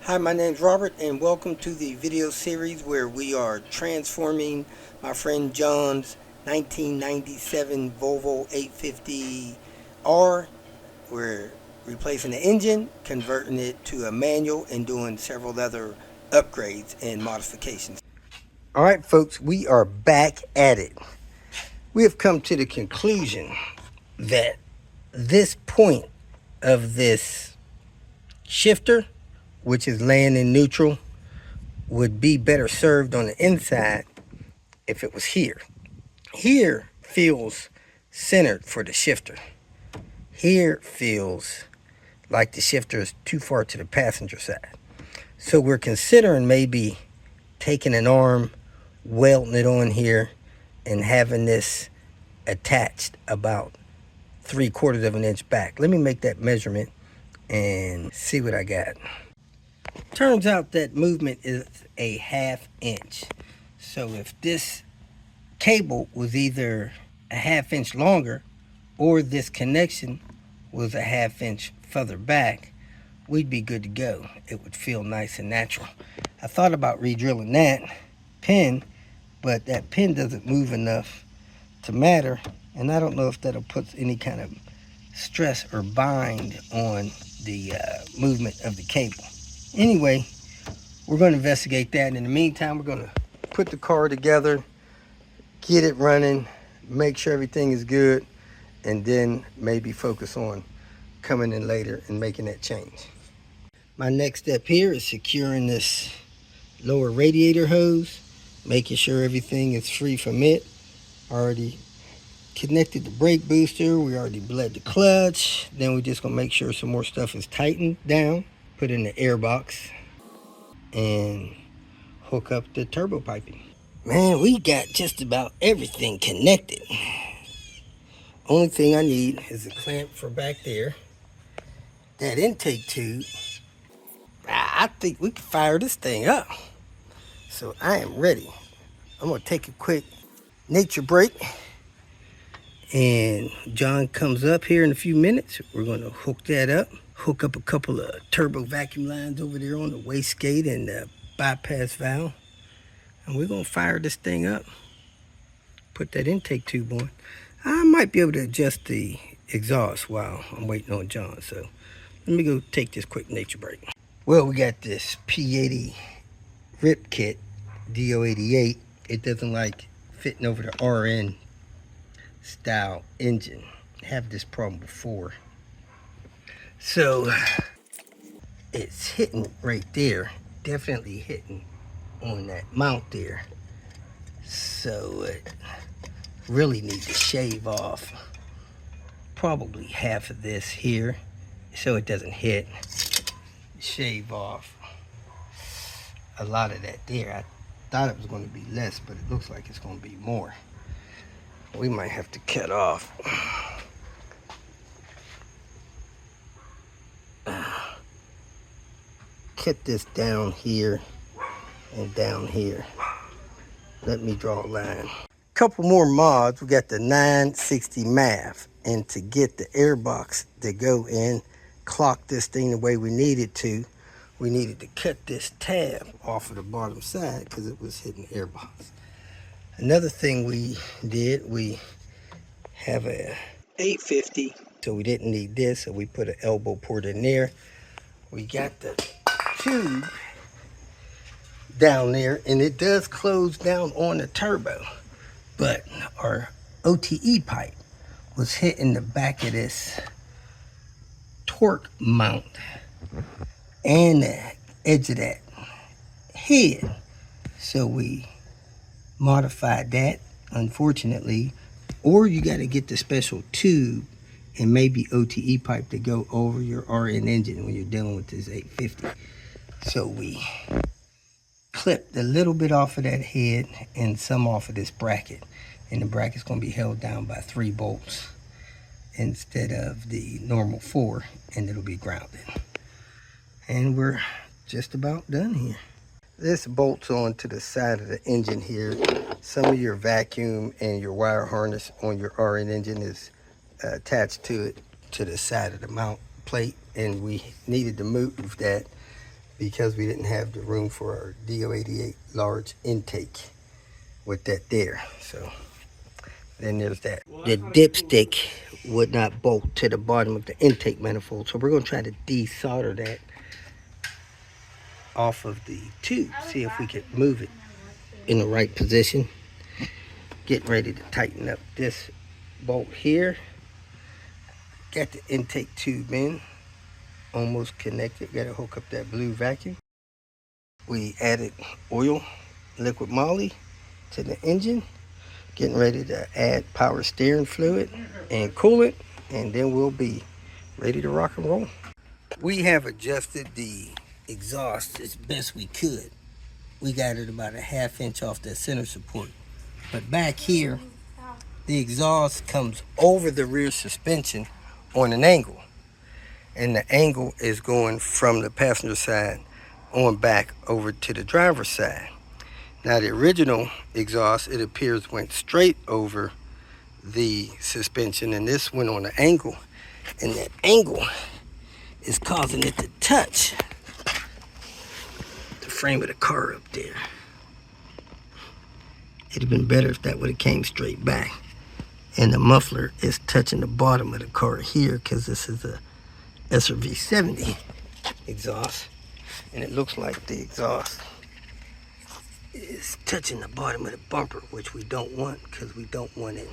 Hi, my name's Robert, and welcome to the video series where we are transforming my friend John's 1997 Volvo 850R. We're replacing the engine, converting it to a manual, and doing several other upgrades and modifications. All right, folks, we are back at it. We have come to the conclusion that this point of this shifter, which is laying in neutral, would be better served on the inside if it was here. Here feels centered for the shifter. Here feels like the shifter is too far to the passenger side. So we're considering maybe taking an arm, welding it on here, and having this attached about 3/4 of an inch back. Let me make that measurement and see what I got. Turns out that movement is a 1/2 inch. So if this cable was either a 1/2 inch longer or this connection was a 1/2 inch further back, we'd be good to go. It would feel nice and natural. I thought about re-drilling that pin, but that pin doesn't move enough to matter, and I don't know if that'll put any kind of stress or bind on the movement of the cable. Anyway, we're going to investigate that, and in the meantime, we're going to put the car together, get it running, make sure everything is good, and then maybe focus on coming in later and making that change. My next step here is securing this lower radiator hose, making sure everything is free from it. Already connected the brake booster, we already bled the clutch. Then we're just gonna make sure some more stuff is tightened down, put in the air box, and hook up the turbo piping. Man, we got just about everything connected. Only thing I need is a clamp for back there. That intake tube, I think we can fire this thing up. So I am ready. I'm gonna take a quick nature break, and John comes up here in a few minutes. We're gonna hook that up, hook up a couple of turbo vacuum lines over there on the wastegate and the bypass valve, and we're gonna fire this thing up, put that intake tube on. I might be able to adjust the exhaust while I'm waiting on John, so let me go take this quick nature break. Well, we got this P80 rip kit, DO88. It doesn't like fitting over the RN style engine. I have this problem before. So it's hitting right there, definitely hitting on that mount there. So it really need to shave off probably half of this here so it doesn't hit. Shave off a lot of that there. I thought it was going to be less, but it looks like it's going to be more. We might have to cut off cut this down here and down here. Let me draw a line. Couple more mods. We got the 960 MAF, and to get the air box to go in, clock this thing the way we needed to, we needed to cut this tab off of the bottom side because it was hitting the air box. Another thing we did, we have a 850, so we didn't need this, so we put an elbow port in there. We got the tube down there, and it does close down on the turbo, but our OTE pipe was hitting the back of this torque mount and the edge of that head. So we modified that, unfortunately, or you got to get the special tube and maybe OTE pipe to go over your RN engine when you're dealing with this 850. So we clipped a little bit off of that head and some off of this bracket, and the bracket's going to be held down by 3 bolts instead of the normal 4, and it'll be grounded. And we're just about done here. This bolts on to the side of the engine here. Some of your vacuum and your wire harness on your RN engine is attached to it to the side of the mount plate, and we needed to move that because we didn't have the room for our DO88 large intake with that there. So then there's that. The dipstick would not bolt to the bottom of the intake manifold, so we're going to try to desolder that off of the tube, see if we can move it in the right position. Getting ready to tighten up this bolt here. Got the intake tube in, almost connected. Got to hook up that blue vacuum. We added oil, liquid moly to the engine. Getting ready to add power steering fluid and coolant, and then we'll be ready to rock and roll. We have adjusted the exhaust as best we could. We got it about a 1/2 inch off the center support. But back here, the exhaust comes over the rear suspension on an angle. And the angle is going from the passenger side on back over to the driver's side. Now the original exhaust, it appears, went straight over the suspension, and this went on an angle. And that angle is causing it to touch the frame of the car up there. It'd have been better if that would have came straight back. And the muffler is touching the bottom of the car here because this is a SRV 70 exhaust. And it looks like the exhaust is touching the bottom of the bumper, which we don't want because we don't want it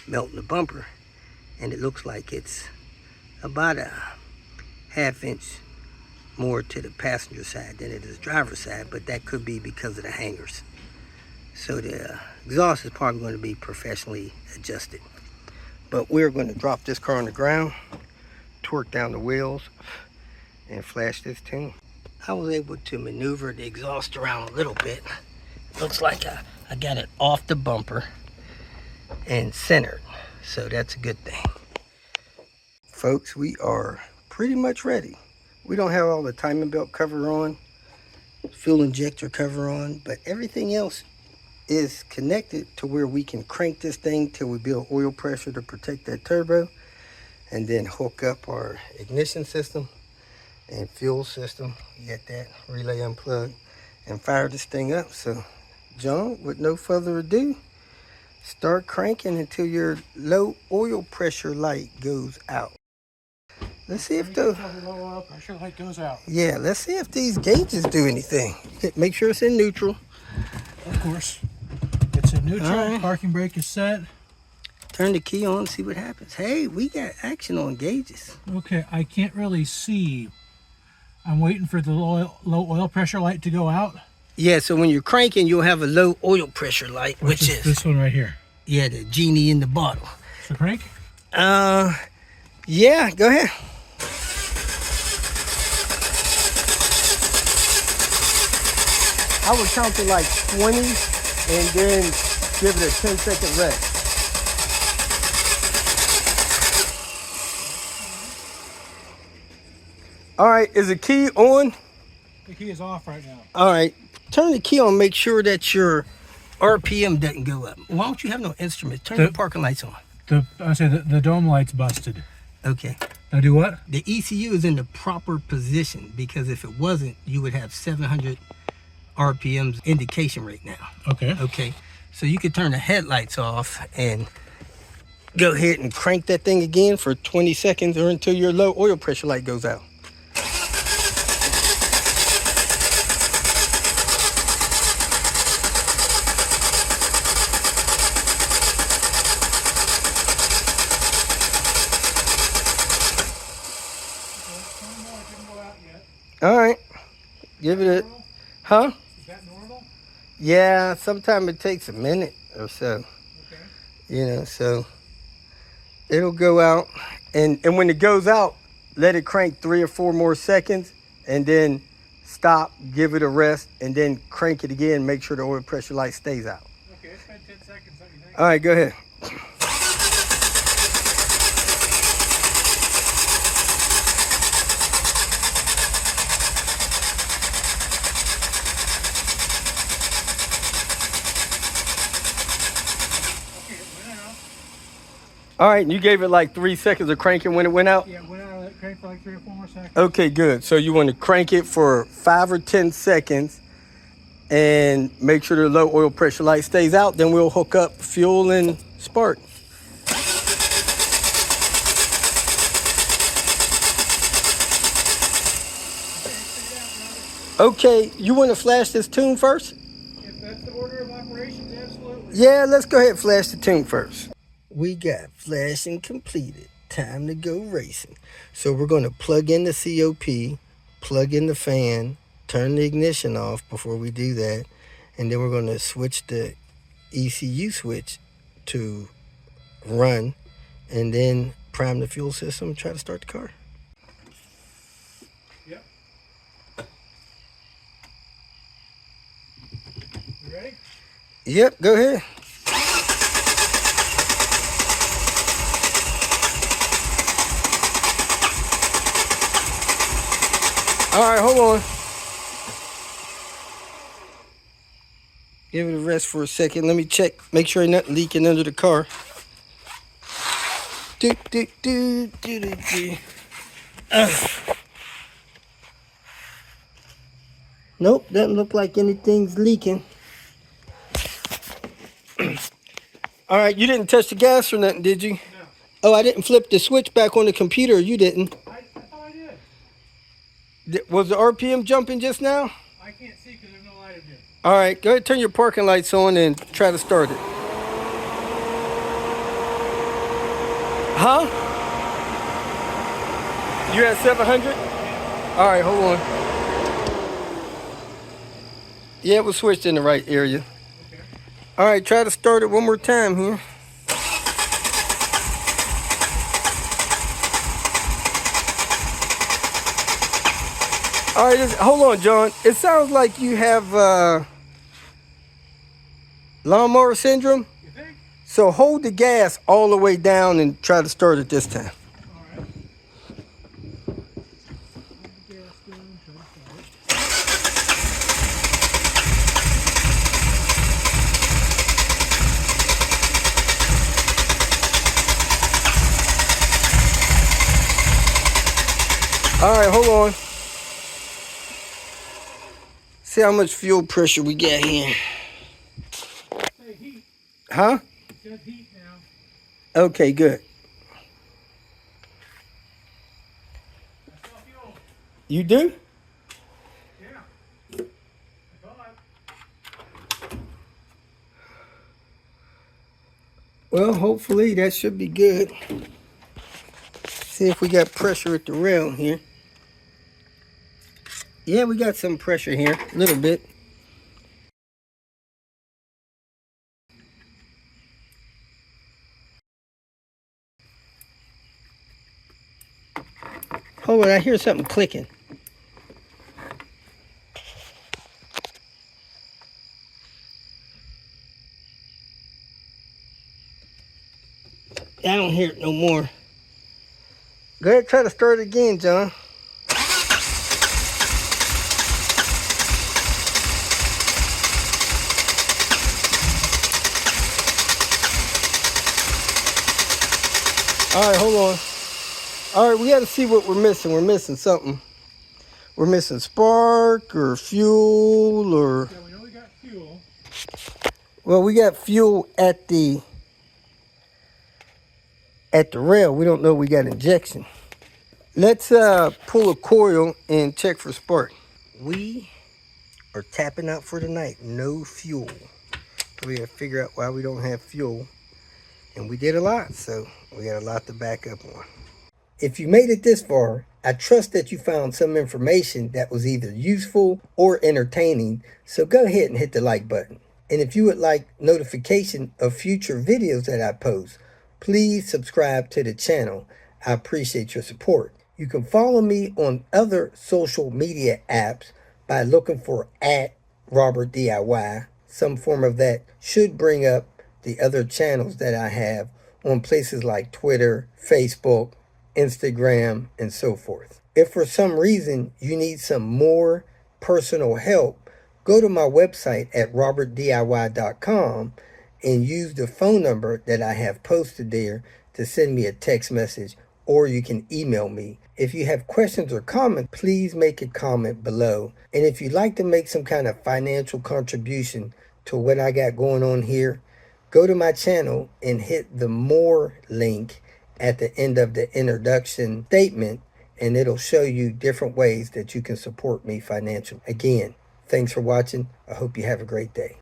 melting the bumper. And it looks like it's about a 1/2 inch more to the passenger side than it is driver's side, but that could be because of the hangers. So the exhaust is probably going to be professionally adjusted. But we're going to drop this car on the ground, torque down the wheels, and flash this tune. I was able to maneuver the exhaust around a little bit. Looks like I got it off the bumper and centered. So that's a good thing. Folks, we are pretty much ready. We don't have all the timing belt cover on, fuel injector cover on, but everything else is connected to where we can crank this thing till we build oil pressure to protect that turbo, and then hook up our ignition system and fuel system, get that relay unplugged, and fire this thing up. So John, with no further ado, start cranking until your low oil pressure light goes out. Let's see if the low oil pressure light goes out. Yeah, let's see if these gauges do anything. Make sure it's in neutral. Of course. It's in neutral. Right. Parking brake is set. Turn the key on, see what happens. Hey, we got action on gauges. Okay, I can't really see. I'm waiting for the low oil pressure light to go out. Yeah, so when you're cranking, you'll have a low oil pressure light, which is this one right here. Yeah, the genie in the bottle. So crank? Yeah, go ahead. I would count to like 20 and then give it a 10-second rest. All right, is the key on? The key is off right now. All right, turn the key on, make sure that your RPM doesn't go up. Why don't you have no instruments? Turn the parking lights on. I say the dome light's busted. Okay. Now do what? The ECU is in the proper position, because if it wasn't, you would have 700 RPMs indication right now. Okay. Okay. So you could turn the headlights off and go ahead and crank that thing again for 20 seconds or until your low oil pressure light goes out. All right, give it a, huh? Is that normal? Yeah, sometimes it takes a minute or so. Okay. You know, so it'll go out, and when it goes out, let it crank 3 or 4 more seconds, and then stop, give it a rest, and then crank it again, make sure the oil pressure light stays out. Okay, it's been 10 seconds, don't you think? All right, go ahead. All right, you gave it like 3 seconds of cranking when it went out? Yeah, it went out, okay for like 3 or 4 more seconds. Okay, good. So you want to crank it for 5 or 10 seconds and make sure the low oil pressure light stays out. Then we'll hook up fuel and spark. Okay, you want to flash this tune first? If that's the order of operations, absolutely. Yeah, let's go ahead and flash the tune first. We got flashing completed. Time to go racing. So we're going to plug in the COP, plug in the fan, turn the ignition off before we do that, and then we're going to switch the ECU switch to run, and then prime the fuel system and try to start the car. Yep. You ready? Yep, go ahead. All right, hold on. Give it a rest for a second. Let me check, make sure ain't nothing leaking under the car. Nope, doesn't look like anything's leaking. All right, you didn't touch the gas or nothing, did you? No. Oh, I didn't flip the switch back on the computer. You didn't. I thought I did. Was the RPM jumping just now? I can't see because there's no light in here. All right, go ahead, turn your parking lights on and try to start it. Huh? You at 700? All right, hold on. Yeah, it was switched in the right area. Okay. All right, try to start it one more time here. All right, hold on, John. It sounds like you have lawnmower syndrome. You think? So hold the gas all the way down and try to start it this time. All right. Hold the gas down, try to start it. All right, hold on. See how much fuel pressure we got here. Hey, heat. Huh? It says heat now. Okay, good. I saw fuel. You do? Yeah. I thought. Well, hopefully that should be good. See if we got pressure at the rail here. Yeah, we got some pressure here, a little bit. Hold on, I hear something clicking. I don't hear it no more. Go ahead, try to start it again, John. All right, hold on. All right, we got to see what we're missing. We're missing something. We're missing spark or fuel or... Yeah, we know we got fuel. Well, we got fuel at the rail. We don't know we got injection. Let's pull a coil and check for spark. We are tapping out for the night. No fuel. So we got to figure out why we don't have fuel. And we did a lot, so we got a lot to back up on. If you made it this far, I trust that you found some information that was either useful or entertaining, so go ahead and hit the like button. And if you would like notification of future videos that I post, please subscribe to the channel. I appreciate your support. You can follow me on other social media apps by looking for @RobertDIY. Some form of that should bring up the other channels that I have on places like Twitter, Facebook, Instagram, and so forth. If for some reason you need some more personal help, go to my website at robertdiy.com and use the phone number that I have posted there to send me a text message, or you can email me If you have questions or comments, please make a comment below. And if you'd like to make some kind of financial contribution to what I got going on here, go to my channel and hit the more link at the end of the introduction statement, and it'll show you different ways that you can support me financially. Again, thanks for watching. I hope you have a great day.